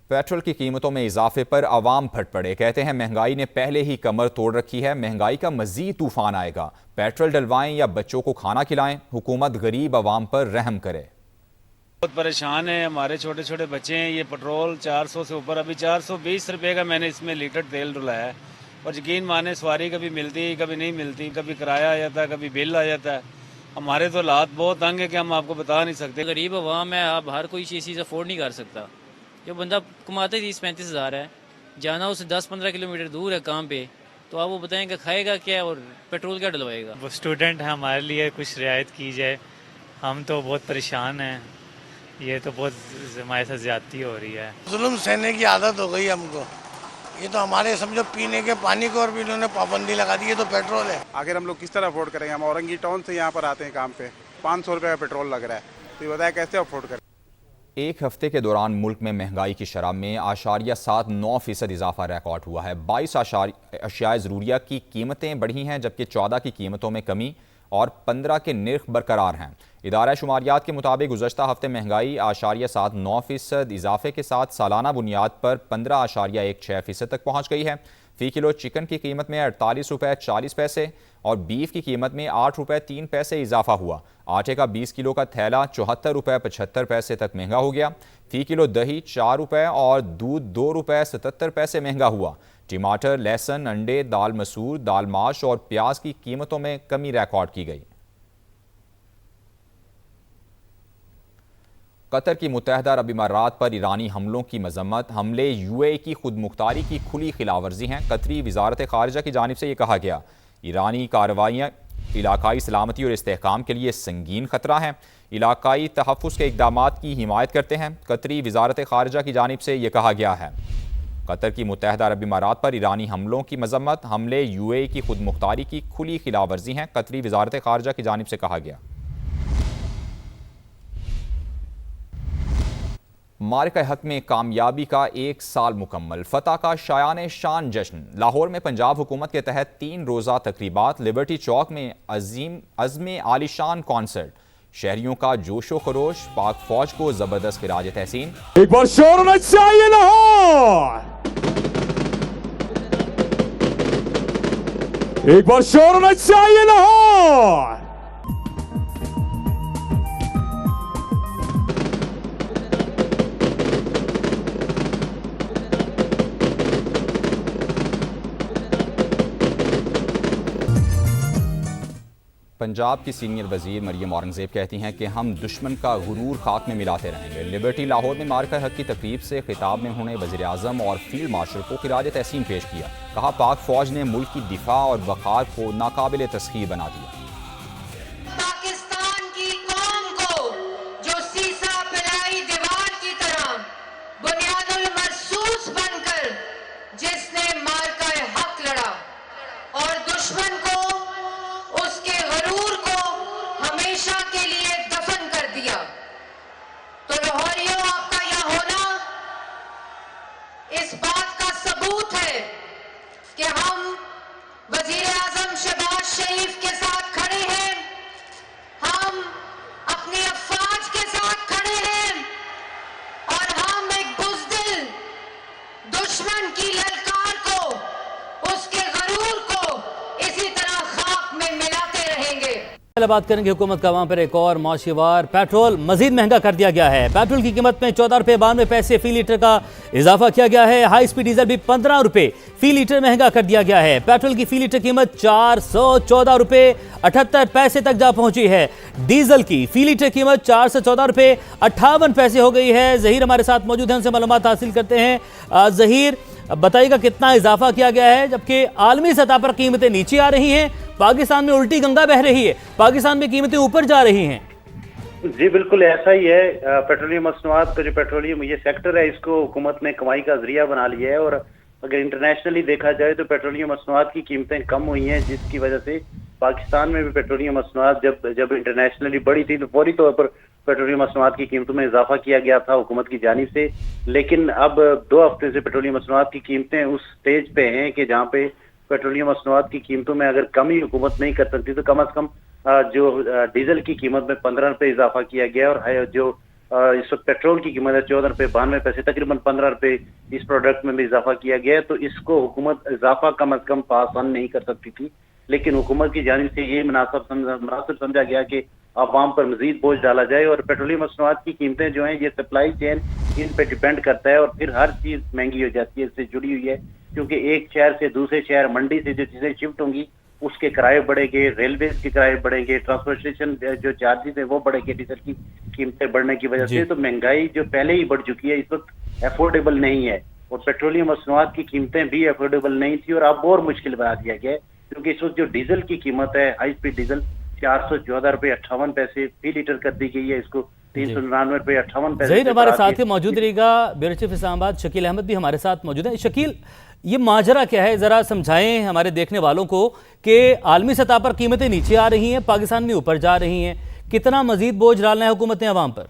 Petrol की कीमतों में इजाफे पर अवाम फट पड़े। कहते हैं महंगाई ने पहले ही कमर तोड़ रखी है, महंगाई का मजीद तूफान आएगा। पेट्रोल डलवाएं या बच्चों को खाना खिलाएं, हुकूमत गरीब अवाम पर रहम करे। बहुत परेशान है, हमारे छोटे छोटे बच्चे हैं। ये पेट्रोल 400 से ऊपर, अभी 420 रुपये का मैंने इसमें लीटर तेल डलाया है। और यकीन माने सवारी कभी मिलती कभी नहीं मिलती, कभी किराया आ जाता है, कभी बिल आ जाता है। हमारे तो हालात बहुत तंग है कि हम आपको बता नहीं सकते। गरीब अवाम है, आप हर कोई चीज़ अफोर्ड नहीं कर सकता। जो बंदा कमाते 30-35 हज़ार है, जाना उसे 10-15 किलोमीटर दूर है काम पे, तो आप वो बताएं कि खाएगा क्या और पेट्रोल क्या डलवाएगा। वो स्टूडेंट है, हमारे लिए कुछ रियायत की जाए, हम तो बहुत परेशान हैं। ये तो बहुत हमारे साथ ज्यादती हो रही है। जुल्म सहने की आदत हो गई हमको। ये तो हमारे समझो पीने के पानी को और भी इन्होंने पाबंदी लगा दी है, तो पेट्रोल है। आखिर हम लोग किस तरह अफोर्ड करेंगे? हम औरंगी टाउन से यहाँ पर आते हैं काम पे, 500 रुपये का पेट्रोल लग रहा है, तो ये बताया कैसे अफोर्ड करें? एक हफ्ते के दौरान मुल्क में महंगाई की शरह में 0.79% इजाफा रिकॉर्ड हुआ है। 22 अशियाए ज़रूरिया की कीमतें बढ़ी हैं, जबकि 14 की कीमतों में कमी और 15 के निर्ख बरकरार हैं। इदारा शुमारियात के मुताबिक गुज़श्ता हफ्ते महंगाई 0.79% इजाफे के साथ सालाना बुनियाद पर 15.16% तक पहुँच गई है। फ़ी किलो चिकन की कीमत में 48 रुपये 40 पैसे और बीफ की कीमत में 8 रुपये 3 पैसे इजाफा हुआ। आटे का 20 किलो का थैला 74 रुपये 75 पैसे तक महंगा हो गया। फ़ी किलो दही 4 रुपये और दूध 2 रुपये 77 पैसे महंगा हुआ। टमाटर, लहसुन, अंडे, दाल मसूर, दाल माश और प्याज की कीमतों में कमी रिकॉर्ड की गई। कतर की मुत्तहदा अरब इमारात पर ईरानी हमलों की मजम्मत, हमले यूएई की खुद मुख्तारी की खुली खिलाफवर्जी हैं। कतरी वजारत खारजा की जानिब से ये कहा गया, ईरानी कार्रवाइयाँ इलाकाई सलामती और इस्तेहकाम के लिए संगीन खतरा है, इलाकाई तहफ़्फ़ुज़ के इक़दामात की हिमायत करते हैं। कतरी वजारत खारजा की जानिब से ये कहा गया है, कतर की मुत्तहदा अरब इमारात पर ईरानी हमलों की मजम्मत, हमले यूएई की खुद मुख्तारी की खुली खिलाफवर्जी हैं। कतरी वजारत खारजा की जानिब से कहा गया। मार्का हक में कामयाबी का 1 साल मुकम्मल, फतह का शायान शान जश्न। लाहौर में पंजाब हुकूमत के तहत 3 रोज़ा तकरीबात, लिबर्टी चौक में अज़्म आलिशान कॉन्सर्ट, शहरियों का जोशो खरोश, पाक फौज को जबरदस्त खिराज तहसीन। एक बार शोर होना चाहिए लाहौर, एक बार शोर होना चाहिए लाहौर। पंजाब की सीनियर वजीर मरियम औरंगजेब कहती हैं कि हम दुश्मन का गुरूर खाक में मिलाते रहेंगे। लिबर्टी लाहौर में मार्का हक की तकरीब से खिताब में उन्होंने वज़ीर आज़म और फील्ड मार्शल को खिराज तहसीन पेश किया। कहा, पाक फौज ने मुल्क की दिफा और वक़ार को नाकाबिल तस्खीर बना दिया। पाकिस्तान की कौम को जो सीसा पिलाई दीवार की तरह बुनियादुल मरसूस बनकर जिसने मार्का हक लड़ा और दुश्मन को उसके गरूर को हमेशा के लिए दफन कर दिया, तो लाहौरियों आपका यहाँ होना इस बात का सबूत है कि हम वजीर आजम शहबाज शरीफ के साथ खड़े हैं, हम अपनी अफवाज के साथ खड़े हैं और हम एक बुज़दिल दुश्मन की ललकार को, उसके गरूर को इसी तरह खाक में मिलाते रहेंगे। बात करेंगे हुकूमत का वहाँ पर एक और माशीवार, पेट्रोल मजीद महंगा कर दिया गया है। पेट्रोल की कीमत में 14 रुपये 92 पैसे फी लीटर का इजाफा किया गया है। हाई स्पीड डीजल भी 15 रुपये फी लीटर महंगा कर दिया गया है। पेट्रोल की फी लीटर कीमत 414 रुपये 78 पैसे तक जा पहुंची है। डीजल की फी लीटर कीमत 414 रुपये 58 पैसे हो गई है। जहीर हमारे साथ मौजूद हैं, उनसे मालूमात हासिल करते हैं। जहीर, बताइएगा कितना इजाफा किया गया है, जबकि आलमी सतह पर कीमतें नीचे आ रही हैं, पाकिस्तान में उल्टी गंगा बह रही है, पाकिस्तान में कीमतें ऊपर जा रही हैं। जी बिल्कुल ऐसा ही है। पेट्रोलियम मसनूआत का जो पेट्रोलियम ये सेक्टर है, इसको हुकूमत ने कमाई का जरिया बना लिया है। और अगर इंटरनेशनली देखा जाए तो पेट्रोलियम मसनूआत की कीमतें कम हुई हैं, जिसकी वजह से पाकिस्तान में भी पेट्रोलियम मसनूआत जब इंटरनेशनली बढ़ी थी तो फौरी तौर पर पेट्रोलियम मसनूआत की कीमतों में इजाफा किया गया था हुकूमत की जानिब से। लेकिन अब 2 हफ्ते से पेट्रोलियम मसनूआत की कीमतें उस स्टेज पे हैं कि जहाँ पे पेट्रोलियम मसनूआत की कीमतों में अगर कमी हुकूमत नहीं कर सकती तो कम अज कम जो डीजल की कीमत में 15 रुपये इजाफा किया गया और जो इस वक्त पेट्रोल की कीमत है 14 रुपये 92 पैसे, तकरीबन 15 रुपये इस प्रोडक्ट में भी इजाफा किया गया है। तो इसको हुकूमत इजाफा कम अज कम पास ऑन नहीं कर सकती थी, लेकिन हुकूमत की जानिब से ये मुनासिब समझा गया कि आवाम पर मजीद बोझ डाला जाए। और पेट्रोलियम मसनूआत की कीमतें जो हैं ये सप्लाई चेन इन पे डिपेंड करता है, और फिर हर चीज़ महंगी हो जाती है, इससे जुड़ी हुई है, क्योंकि एक शहर से दूसरे शहर, मंडी से जो चीज़ें शिफ्ट होंगी उसके किराए बढ़ेंगे, रेलवे के किराए बढ़ेंगे, ट्रांसपोर्टेशन जो चार्जेस है वो बढ़ेंगे डीजल की कीमतें बढ़ने की वजह से। तो महंगाई जो पहले ही बढ़ चुकी है इस वक्त अफोर्डेबल नहीं है, और पेट्रोलियम मसनूआत की कीमतें भी अफोर्डेबल नहीं थी और अब और मुश्किल बना दिया गया है, क्योंकि इस वक्त जो डीजल की कीमत है हाई स्पीड डीजल 414 रुपये 58 पैसे फी लीटर कर दी गई है, इसको 399 रुपये 58 पैसे। ज़हीर हमारे साथ ही मौजूद रहेगा, ब्यूरो चीफ इस्लामाबाद शकील अहमद भी हमारे साथ मौजूद है। शकील, ये माजरा क्या है, ज़रा समझाएं हमारे देखने वालों को कि आलमी सतह पर कीमतें नीचे आ रही हैं, पाकिस्तान में ऊपर जा रही हैं, कितना मजीद बोझ डालना है हुकूमत ने अवाम पर?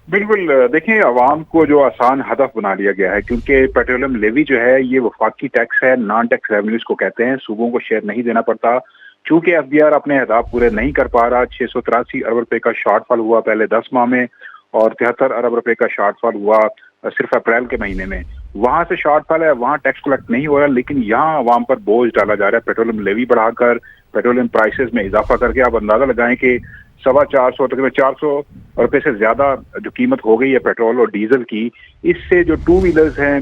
बिल्कुल, देखिए आवाम को जो आसान हदफ बना लिया गया है, क्योंकि पेट्रोलियम लेवी जो है ये वफाकी टैक्स है, नॉन टैक्स रेवेन्यूज को कहते हैं, सूबों को शेयर नहीं देना पड़ता। चूंकि एफबीआर अपने अहदाफ पूरे नहीं कर पा रहा, 683 अरब रुपए का शॉर्टफॉल हुआ पहले 10 माह में, और 73 अरब रुपए का शॉर्टफॉल हुआ सिर्फ अप्रैल के महीने में। वहां से शॉर्टफॉल है, वहां टैक्स कलेक्ट नहीं हो रहा, लेकिन यहाँ आवाम पर बोझ डाला जा रहा है पेट्रोलियम लेवी बढ़ाकर, पेट्रोलियम प्राइसेस में इजाफा करके। आप अंदाजा लगाएं कि 450 तकरीबन 400 रुपए से ज्यादा जो कीमत हो गई है पेट्रोल और डीजल की। इससे जो 2 व्हीलर्स हैं,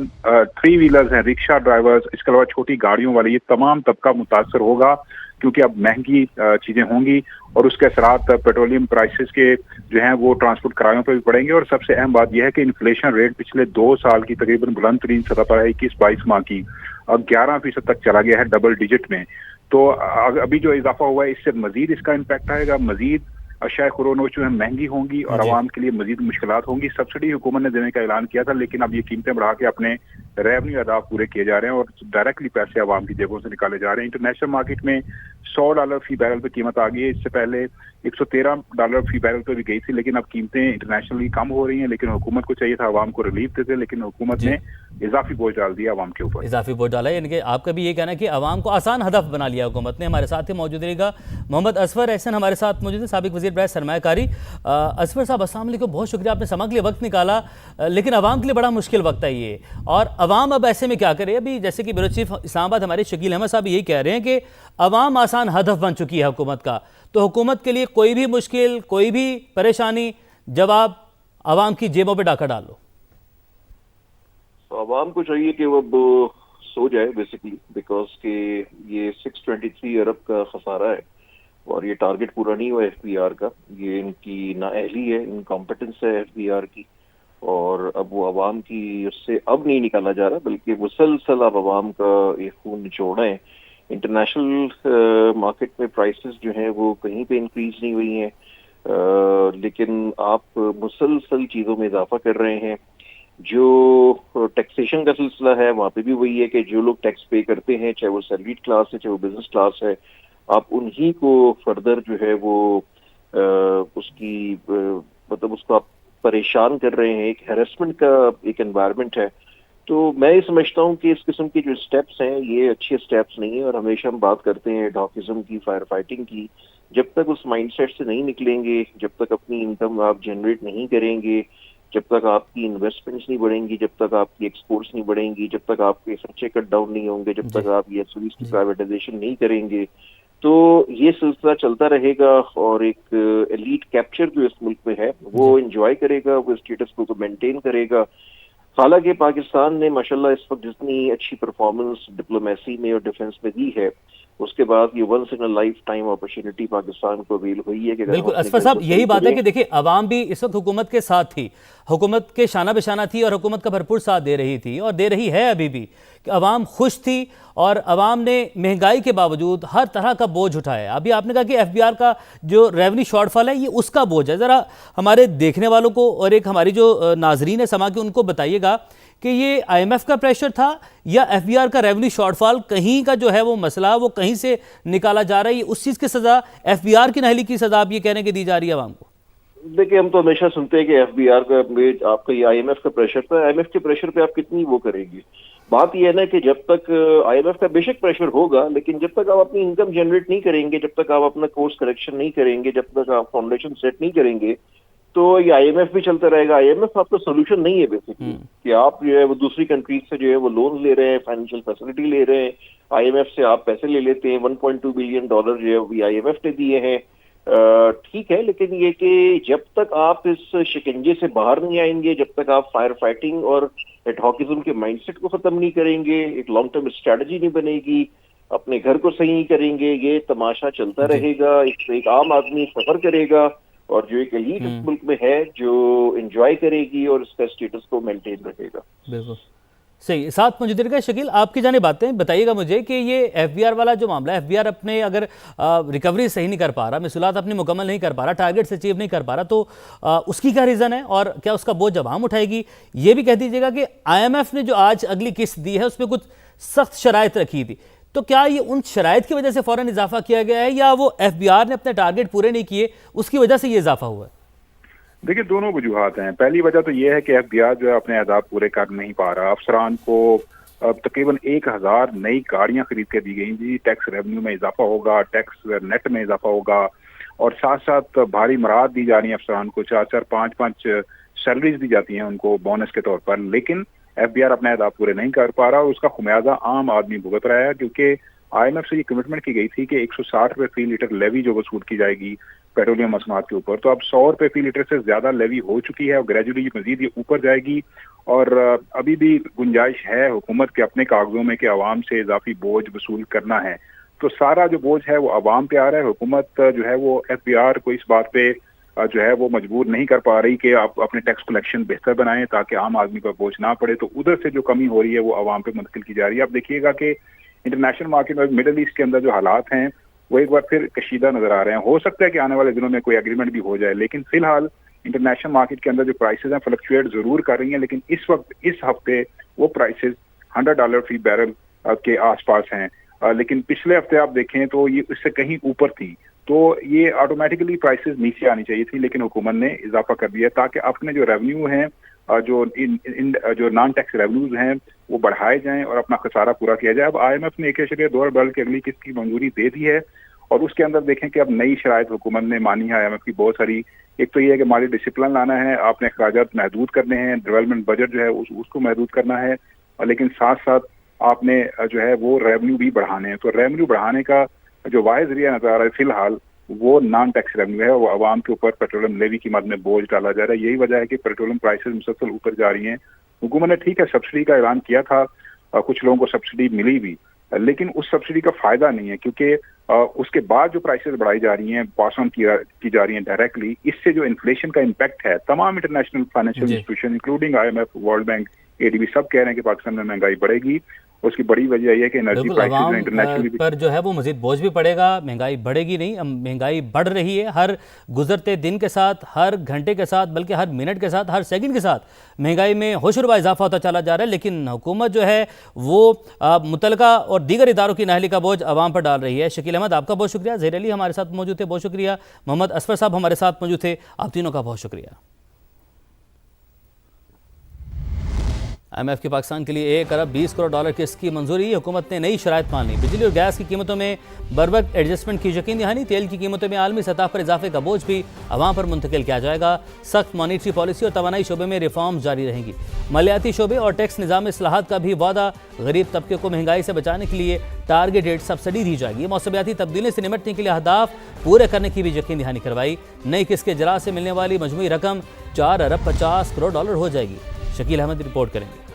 3 व्हीलर्स हैं, रिक्शा ड्राइवर्स, इसके अलावा छोटी गाड़ियों वाले, ये तमाम तबका मुतासर होगा, क्योंकि अब महंगी चीजें होंगी और उसके असरात पेट्रोलियम प्राइसेस के जो हैं वो ट्रांसपोर्ट किरायों पर भी पड़ेंगे। और सबसे अहम बात यह है कि इन्फ्लेशन रेट पिछले 2 साल की तकरीबन बुलंद तरीन सतह पर है, 21-22 माह की, अब 11% तक चला गया है, डबल डिजिट में। तो अभी जो इजाफा हुआ है इससे मजीद इसका इम्पैक्ट आएगा, मजीद अशाए खुरोनोश जो है महंगी होंगी और आवाम के लिए मजीद मुश्किलात होंगी। सब्सिडी हुकूमत ने देने का ऐलान किया था, लेकिन अब ये कीमतें बढ़ा के अपने रेवेन्यू अहदाफ पूरे किए जा रहे हैं और डायरेक्टली पैसे आवाम की जेबों से निकाले जा रहे हैं। इंटरनेशनल मार्केट में $100 फी बैरल पे कीमत आ गई है, इससे पहले $113 फी बैरल पे भी गई थी, लेकिन अब कीमतें इंटरनेशनली कम हो रही हैं। लेकिन हुकूमत को चाहिए था आवाम को रिलीफ देते, लेकिन हुकूमत ने इजाफी बोझ डाल दिया आवाम के ऊपर, इजाफी बोझ डाला है। यानी कि आपका भी ये कहना है कि आवाम को आसान हदफ बना लिया हुकूमत ने। हमारे साथ ही मौजूद रहेगा मोहम्मद असफर एहसन, हमारे साथ मौजूद है, साबिक वज़ीर बराए सरमायाकारी। असफर साहब अस्सलाम वालेकुम, बहुत शुक्रिया, आपने समा के लिए वक्त निकाला, लेकिन आवाम के लिए बड़ा मुश्किल वक्त है ये, और आवाम अब ऐसे में क्या करे? अभी जैसे कि ब्यूरो चीफ इस्लामाबाद हमारे शकील अहमद साहब यही कह रहे हैं कि आवाम आसान हदफ बन चुकी है हुकूमत का, तो हुकूमत के लिए कोई भी मुश्किल, कोई भी परेशानी, जब आप आवाम की जेबों पे डाका डाल लो। तो आवाम को चाहिए कि वो सो जाए बेसिकली, बिकॉज के ये 623 अरब का खसारा है और ये टारगेट पूरा नहीं हुआ एफबीआर का, ये इनकी नाअहली है, इनकॉम्पिटेंस है एफबीआर की, और अब वो आवाम की उससे अब नहीं निकाला जा रहा, बल्कि मुसलसल अब आवाम का ये खून निचोड़ा है। इंटरनेशनल मार्केट में प्राइसेस जो हैं वो कहीं पे इंक्रीज नहीं हुई हैं, लेकिन आप मुसलसल चीज़ों में इजाफा कर रहे हैं। जो टैक्सेशन का सिलसिला है वहाँ पे भी वही है कि जो लोग टैक्स पे करते हैं, चाहे वो सैलरीड क्लास है, चाहे वो बिजनेस क्लास है, आप उन्हीं को फर्दर जो है वो उसकी मतलब उसको आप परेशान कर रहे हैं। एक हैरेसमेंट का एक एनवायरनमेंट है। तो मैं ये समझता हूँ कि इस किस्म के जो स्टेप्स हैं ये अच्छे स्टेप्स नहीं है, और हमेशा हम बात करते हैं डॉकिज्म की, फायर फाइटिंग की। जब तक उस माइंडसेट से नहीं निकलेंगे, जब तक अपनी इनकम आप जनरेट नहीं करेंगे, जब तक आपकी इन्वेस्टमेंट्स नहीं बढ़ेंगी, जब तक आपकी एक्सपोर्ट्स नहीं बढ़ेंगी, जब तक आपके खर्चे कट डाउन नहीं होंगे, जब तक आप ये एसओबीज की प्राइवेटाइजेशन नहीं करेंगे, तो ये सिलसिला चलता रहेगा और एक एलीट कैप्चर जो इस मुल्क में है वो एंजॉय करेगा, वो स्टेटस को मेंटेन करेगा। हालांकि पाकिस्तान ने माशाल्लाह इस वक्त जितनी अच्छी परफॉर्मेंस डिप्लोमेसी में और डिफेंस में दी है, उसके बाद ये once in a lifetime opportunity Pakistan को अवेल हुई है कि बिल्कुल असफर साहब यही बात है कि देखिए अवाम भी इस वक्त हुकूमत के साथ थी, हुकूमत के शाना बेशाना थी और हुकूमत का भरपूर साथ दे रही थी और दे रही है अभी भी, कि अवाम खुश थी और अवाम ने महंगाई के बावजूद हर तरह का बोझ उठाया। अभी आपने कहा कि एफबीआर का जो रेवेन्यू शॉर्टफॉल है ये उसका बोझ है। ज़रा हमारे देखने वालों को और एक हमारी जो नाजरीन है समा के उनको बताइएगा कि ये आईएमएफ का प्रेशर था या एफबीआर का रेवेन्यू शॉर्टफॉल कहीं का जो है वो मसला वो कहीं से निकाला जा रहा है, उस चीज़ की सज़ा एफबीआर की नाअहली की सज़ा आप ये कहने की दी जा रही है अवाम को? देखिए हम तो हमेशा सुनते हैं कि एफबीआर का आपका ये आईएमएफ का प्रेशर था। आईएमएफ के प्रेशर पे आप कितनी वो करेंगे? बात यह है ना कि जब तक आईएमएफ का बेशक प्रेशर होगा, लेकिन जब तक आप अपनी इनकम जनरेट नहीं करेंगे, जब तक आप अपना कोर्स करेक्शन नहीं करेंगे, जब तक आप फाउंडेशन सेट नहीं करेंगे, تو یہ IMF بھی چلتا رہے گا. IMF آپ کا سولوشن نہیں ہے بیسکلی کہ آپ جو ہے وہ دوسری کنٹریز سے جو ہے وہ لون لے رہے ہیں, فائنینشیل فیسلٹی لے رہے ہیں, IMF سے آپ پیسے لے لیتے ہیں. $1.2 بلین جو ہے وہ IMF نے دیے ہیں. ٹھیک ہے, لیکن یہ کہ جب تک آپ اس شکنجے سے باہر نہیں آئیں گے, جب تک آپ فائر فائٹنگ اور ایڈہاکزم کے مائنڈ سیٹ کو ختم نہیں کریں گے, ایک لانگ ٹرم اسٹریٹجی نہیں بنے گی, اپنے گھر کو صحیح نہیں کریں گے, یہ تماشا چلتا رہے گا. ایک عام آدمی سفر کرے گا اور جو ایک ایلیٹ اس ملک میں ہے جو انجوائے کرے گی اور اس کا اسٹیٹس کو مینٹین رکھے گا. بالکل صحیح. ساتھ موجود رہے گا شکیل, آپ کی جانب باتیں بتائیے گا مجھے کہ یہ FBR والا جو معاملہ ہے, FBR اپنے اگر ریکوری صحیح نہیں کر پا رہا, محصولات اپنی مکمل نہیں کر پا رہا, ٹارگیٹس اچیو نہیں کر پا رہا, تو اس کی کیا ریزن ہے اور کیا اس کا بوجھ عوام اٹھائے گی؟ یہ بھی کہہ دیجیے گا کہ IMF نے جو آج اگلی قسط دی ہے اس میں کچھ سخت شرائط رکھی تھی, تو کیا یہ ان شرائط کی وجہ سے فوراً اضافہ کیا گیا ہے یا وہ FBR نے اپنے ٹارگیٹ پورے نہیں کیے اس کی وجہ سے یہ اضافہ ہوا ہے؟ دیکھیں دونوں وجوہات ہیں. پہلی وجہ تو یہ ہے کہ FBR جو ہے اپنے اہداف پورے کر نہیں پا رہا. افسران کو تقریباً 1000 نئی گاڑیاں خرید کے دی گئی تھی. ٹیکس ریونیو میں اضافہ ہوگا, ٹیکس نیٹ میں اضافہ ہوگا, اور ساتھ ساتھ بھاری مراد دی جا رہی ہیں افسران کو, 4-4, 5-5 سیلریز دی جاتی ہیں ان کو بونس کے طور پر. لیکن FBR اپنے اہداف پورے نہیں کر پا رہا اور اس کا خمیازہ عام آدمی بھگت رہا ہے, کیونکہ IMF سے یہ کمٹمنٹ کی گئی تھی کہ 160 روپے فی لیٹر لیوی جو وصول کی جائے گی پیٹرولیم مصنوعات کے اوپر, تو اب 100 روپے فی لیٹر سے زیادہ لیوی ہو چکی ہے اور گریجولی مزید یہ اوپر جائے گی. اور ابھی بھی گنجائش ہے حکومت کے اپنے کاغذوں میں کہ عوام سے اضافی بوجھ وصول کرنا ہے. تو سارا جو بوجھ ہے وہ عوام پہ آ رہا ہے. حکومت جو ہے وہ FBR کو اس بات پہ جو ہے وہ مجبور نہیں کر پا رہی کہ آپ اپنے ٹیکس کلیکشن بہتر بنائیں تاکہ عام آدمی پر بوجھ نہ پڑے, تو ادھر سے جو کمی ہو رہی ہے وہ عوام پہ منتقل کی جا رہی ہے. آپ دیکھیے گا کہ انٹرنیشنل مارکیٹ میں مڈل ایسٹ کے اندر جو حالات ہیں وہ ایک بار پھر کشیدہ نظر آ رہے ہیں. ہو سکتا ہے کہ آنے والے دنوں میں کوئی ایگریمنٹ بھی ہو جائے, لیکن فی الحال انٹرنیشنل مارکیٹ کے اندر جو پرائسز ہیں فلکچویٹ ضرور کر رہی ہیں, لیکن اس وقت اس ہفتے وہ پرائسز $100 فی بیرل کے آس پاس ہیں. لیکن پچھلے ہفتے آپ دیکھیں تو یہ اس سے کہیں اوپر تھی, تو یہ آٹومیٹکلی پرائسز نیچے آنی چاہیے تھی, لیکن حکومت نے اضافہ کر دیا تاکہ اپنے جو ریونیو ہیں جو نان ٹیکس ریونیوز ہیں وہ بڑھائے جائیں اور اپنا خسارہ پورا کیا جائے. اب IMF نے 1.2 ارب کی اگلی قسط کی منظوری دے دی ہے اور اس کے اندر دیکھیں کہ اب نئی شرائط حکومت نے مانی ہے IMF کی بہت ساری. ایک تو یہ ہے کہ مالی ڈسپلن لانا ہے, آپ نے اخراجات محدود کرنے ہیں, ڈیولپمنٹ بجٹ جو ہے اس کو محدود کرنا ہے, لیکن ساتھ ساتھ آپ نے جو ہے وہ ریونیو بھی بڑھانے ہیں. تو ریونیو بڑھانے کا جو واحد ذریعہ نظر آ رہا ہے فی الحال وہ نان ٹیکس ریونیو ہے, وہ عوام کے اوپر پیٹرولیم لیوی کی مد میں بوجھ ڈالا جا رہا ہے. یہی وجہ ہے کہ پیٹرولیم پرائسز مسلسل اوپر جا رہی ہیں. حکومت نے ٹھیک ہے سبسڈی کا اعلان کیا تھا, کچھ لوگوں کو سبسڈی ملی بھی, لیکن اس سبسڈی کا فائدہ نہیں ہے کیونکہ اس کے بعد جو پرائسز بڑھائی جا رہی ہیں پاس آن کی جا رہی ہیں ڈائریکٹلی, اس سے جو انفلیشن کا امپیکٹ ہے تمام international financial institution including IMF, world bank, ADB سب کہہ رہے ہیں کہ پاکستان میں مہنگائی بڑھے گی. اس کی بڑی وجہ یہ ہے کہ انرجی پرائسز انٹرنیشنلی پر جو ہے وہ مزید بوجھ بھی پڑے گا. مہنگائی بڑھے گی نہیں, مہنگائی بڑھ رہی ہے ہر گزرتے دن کے ساتھ, ہر گھنٹے کے ساتھ, بلکہ ہر منٹ کے ساتھ, ہر سیکنڈ کے ساتھ مہنگائی میں ہوش ربا اضافہ ہوتا چلا جا رہا ہے. لیکن حکومت جو ہے وہ متعلقہ اور دیگر اداروں کی نااہلی کا بوجھ عوام پر ڈال رہی ہے. شکیل احمد آپ کا بہت شکریہ, زہیر علی ہمارے ساتھ موجود تھے, بہت شکریہ. محمد اسفر صاحب ہمارے ساتھ موجود تھے, آپ تینوں کا بہت شکریہ. IMF کی پاکستان کے لیے $1 ارب 20 کروڑ قسط کی منظوری, حکومت نے نئی شرائط مان لی. بجلی اور گیس کی قیمتوں میں بروقت ایڈجسٹمنٹ کی یقین دہانی, تیل کی قیمتوں میں عالمی سطح پر اضافے کا بوجھ بھی عوام پر منتقل کیا جائے گا. سخت مانیٹری پالیسی اور توانائی شعبے میں ریفارمز جاری رہیں گی. مالیاتی شعبے اور ٹیکس نظام میں اصلاحات کا بھی وعدہ, غریب طبقے کو مہنگائی سے بچانے کے لیے ٹارگیٹڈ سبسڈی دی جائے گی. موسمیاتی تبدیلی سے نمٹنے کے لیے اہداف پورے کرنے کی بھی یقین دہانی کروائی. نئی قسط کے اجراء سے ملنے والی مجموعی رقم $4 ارب 50 کروڑ ہو جائے گی. شکیل احمد رپورٹ کریں گے.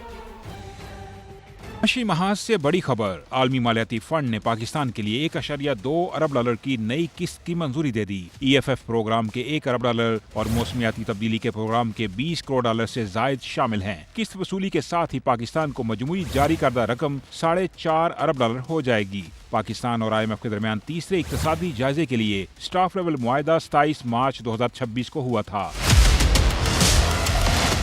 معاشی محاذ سے بڑی خبر, عالمی مالیاتی فنڈ نے پاکستان کے لیے $1.2 ارب کی نئی قسط کی منظوری دے دی. EFF پروگرام کے $1 ارب اور موسمیاتی تبدیلی کے پروگرام کے $20 کروڑ سے زائد شامل ہیں. قسط وصولی کے ساتھ ہی پاکستان کو مجموعی جاری کردہ رقم $4.5 ارب ہو جائے گی. پاکستان اور IMF کے درمیان تیسرے اقتصادی جائزے کے لیے سٹاف لیول معاہدہ 27 مارچ 2026 کو ہوا تھا.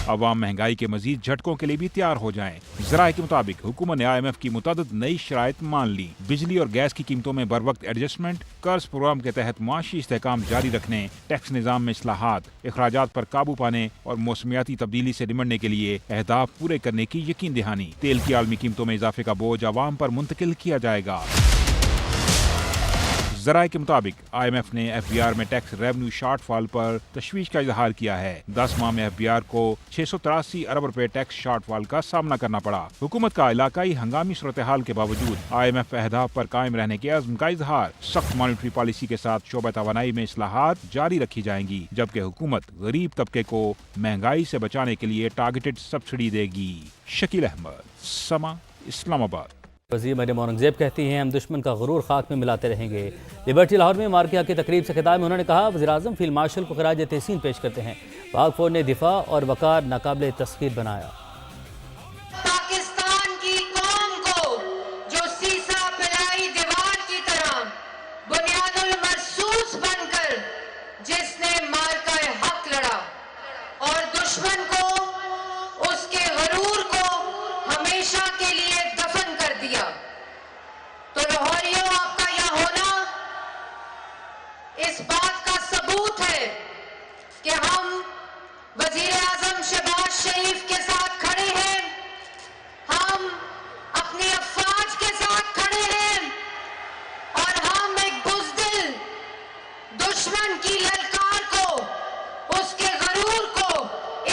عوام مہنگائی کے مزید جھٹکوں کے لیے بھی تیار ہو جائیں. ذرائع کے مطابق حکومت نے IMF کی متعدد نئی شرائط مان لی. بجلی اور گیس کی قیمتوں میں بروقت ایڈجسٹمنٹ, قرض پروگرام کے تحت معاشی استحکام جاری رکھنے, ٹیکس نظام میں اصلاحات, اخراجات پر قابو پانے اور موسمیاتی تبدیلی سے نمٹنے کے لیے اہداف پورے کرنے کی یقین دہانی. تیل کی عالمی قیمتوں میں اضافے کا بوجھ عوام پر منتقل کیا جائے گا. ज़राए के मुताबिक IMF ने FBR में टैक्स रेवेन्यू शॉर्ट फॉल पर तशवीश का इजहार किया है। 10 माह में FBR को 683 अरब रुपए टैक्स शॉर्ट फॉल का सामना करना पड़ा। हुकूमत का इलाकाई हंगामी सूरत हाल के बावजूद IMF अहदाफ पर कायम रहने के अज़्म का इजहार। सख्त मॉनिटरी पॉलिसी के साथ शोबा तवानाई में इस्लाहात जारी रखी जाएंगी, जबकि हुकूमत गरीब तबके को महंगाई से बचाने के लिए टारगेटेड सब्सिडी देगी। शकील अहमद, समा, इस्लामाबाद। वज़ीर मरियम औरंगज़ेब कहती हैं हम दुश्मन का गुरूर खाक में मिलाते रहेंगे। लिबर्टी लाहौर में मार्किया की तकरीब से खिताब में उन्होंने कहा वज़ीर-ए-आज़म फील्ड मार्शल को खराज तहसीन पेश करते हैं। पाक फौज ने दिफा और वकार नाकाबिले तस्खीर बनाया। पाकिस्तान की कौम को जो सीसा पिलाई दीवार की तरह बुनियादुल महसूस बनकर जिसने मार्का हक लड़ा और दुश्मन को उसके गरूर को हमेशा के लिए दफन कर दिया, तो लाहौरियों आपका यहाँ होना इस बात का सबूत है कि हम वज़ीर-ए-आज़म शहबाज शरीफ के साथ खड़े हैं, हम अपनी अफवाज के साथ खड़े हैं और हम एक बुज़दिल दुश्मन की ललकार को उसके गरूर को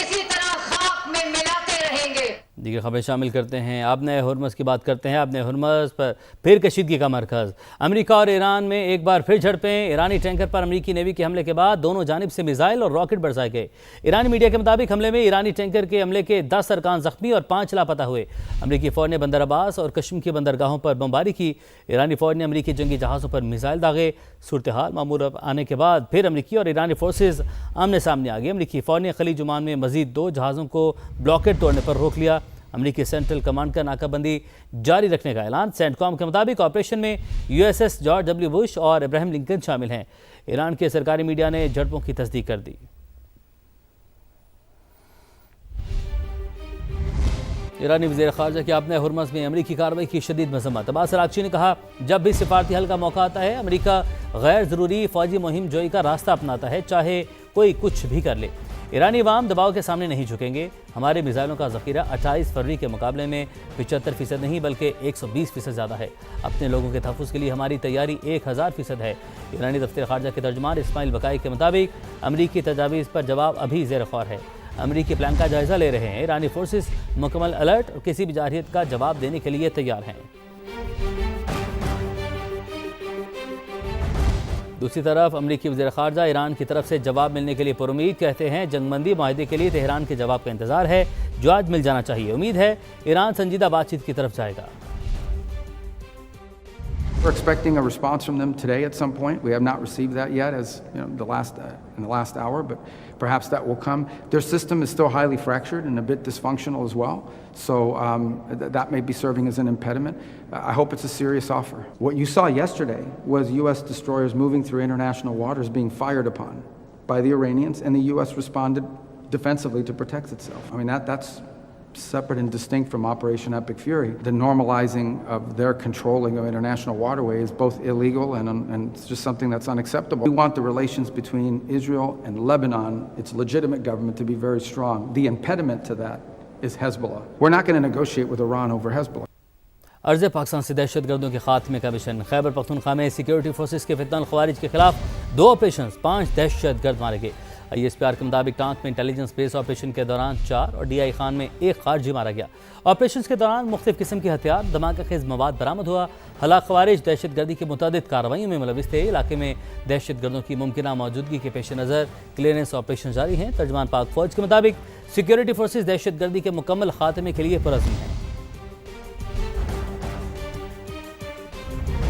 इसी तरह खाक में मिलाते रहेंगे। दीगर खबरें शामिल करते हैं। आपने हुर्मस की बात करते हैं। आपने हुर्मस पर फिर कशीदगी का मरकज़। अमेरिका और ईरान में एक बार फिर झड़पें। ईरानी टैंकर पर अमेरिकी नेवी के हमले के बाद दोनों जानिब से मिसाइल और रॉकेट बरसाए गए। ईरानी मीडिया के मुताबिक हमले में ईरानी टैंकर के हमले के 10 अरकान जख्मी और 5 लापता हुए। अमेरिकी फ़ौज ने बंदर अब्बास और कश्मीर की बंदरगाहों पर बमबारी की। ईरानी फ़ौज ने अमेरिकी जंगी जहाज़ों पर मिसाइल दागे। सूरत हाल मामूल आने के बाद फिर अमेरिकी और ईरानी फोर्सेज आमने सामने आ गए। अमेरिकी फ़ौज ने खलीज ओमान में मज़ीद 2 जहाज़ों को ब्लॉकेट तोड़ने पर रोक लिया। अमेरिकी सेंट्रल कमांड का नाकाबंदी जारी रखने का ऐलान। सेंटकॉम के मुताबिक ऑपरेशन में USS जॉर्ज W. बुश और इब्राहिम लिंकन शामिल हैं। ईरान के सरकारी मीडिया ने झड़पों की तस्दीक कर दी। ईरानी वज़ीर ख़ारजा की आपने हुर्मस में अमेरिकी कार्रवाई की शदीद मज़म्मत। अब्बास अराग़ची ने कहा जब भी सिफारती हल का मौका आता है अमेरिका गैर ज़रूरी फ़ौजी मुहिम जोई का रास्ता अपनाता है, चाहे कोई कुछ भी कर ले। ईरानी अवाम दबाव के सामने नहीं झुकेंगे। हमारे मिसाइलों का ज़ख़ीरा 28 फरवरी के मुकाबले में 75% नहीं बल्कि 120% ज़्यादा है। अपने लोगों के तहफ़्फ़ुज़ के लिए हमारी तैयारी 1000% है। ईरानी दफ्तर ख़ारजा के तर्जुमान इस्माइल बकाई के मुताबिक अमरीकी तजावीज़ पर जवाब अभी ज़ेर ग़ौर है। अमरीकी प्लान का जायज़ा ले रहे हैं। ईरानी फोर्सेस मुकम्मल अलर्ट और किसी भी जारहियत का जवाब देने के लिए तैयार हैं। दूसरी तरफ अमरीकी वज़ीर ख़ारजा ईरान की तरफ से जवाब मिलने के लिए पुरुमीद, कहते हैं जंगबंदी माहिदे के लिए तेहरान के जवाब का इंतज़ार है जो आज मिल जाना चाहिए। उम्मीद है ईरान संजीदा बातचीत की तरफ जाएगा। We're expecting a response from them today at some point. We have not received that yet, as you know, in the last hour, but perhaps that will come. Their system is still highly fractured and a bit dysfunctional as well, so that may be serving as an impediment. I hope it's a serious offer. What you saw yesterday was U.S. destroyers moving through international waters being fired upon by the Iranians, and the U.S. responded defensively to protect itself. I mean, that's separate and distinct from Operation Epic Fury. The normalizing of their controlling of international waterway is both illegal and it's just something that's unacceptable. We want the relations between Israel and Lebanon, its legitimate government, to be very strong. The impediment to that is Hezbollah. We're not going to negotiate with Iran over Hezbollah. अर्ज़ पाकिस्तान से दहशतगर्दों के खात्मे का mission. Khyber Pakhtunkhwa में security forces के फितनल ख़वारिज के खिलाफ 2 operation, 5 दहशतगर्द मारे गए। ISPR के मुताबिक टांक में इंटेलिजेंस बेस ऑपरेशन के दौरान 4 और DI खान में 1 खारजी मारा गया। ऑपरेशन के दौरान मुख्तलिफ किस्म के हथियार, धमाका खेज मवाद बरामद हुआ। हलाक ख़वारिज दहशतगर्दी के मुतअद्दिद कार्रवाइयों में मुलविस थे। इलाके में दहशतगर्दों की मुमकिना मौजूदगी के पेश नज़र क्लियरेंस ऑपरेशन जारी हैं। तर्जुमान पाक फ़ौज के मुताबिक सिक्योरिटी फोर्सेस दहशतगर्दी के मुकम्मल खात्मे के लिए पुरअज़्म हैं।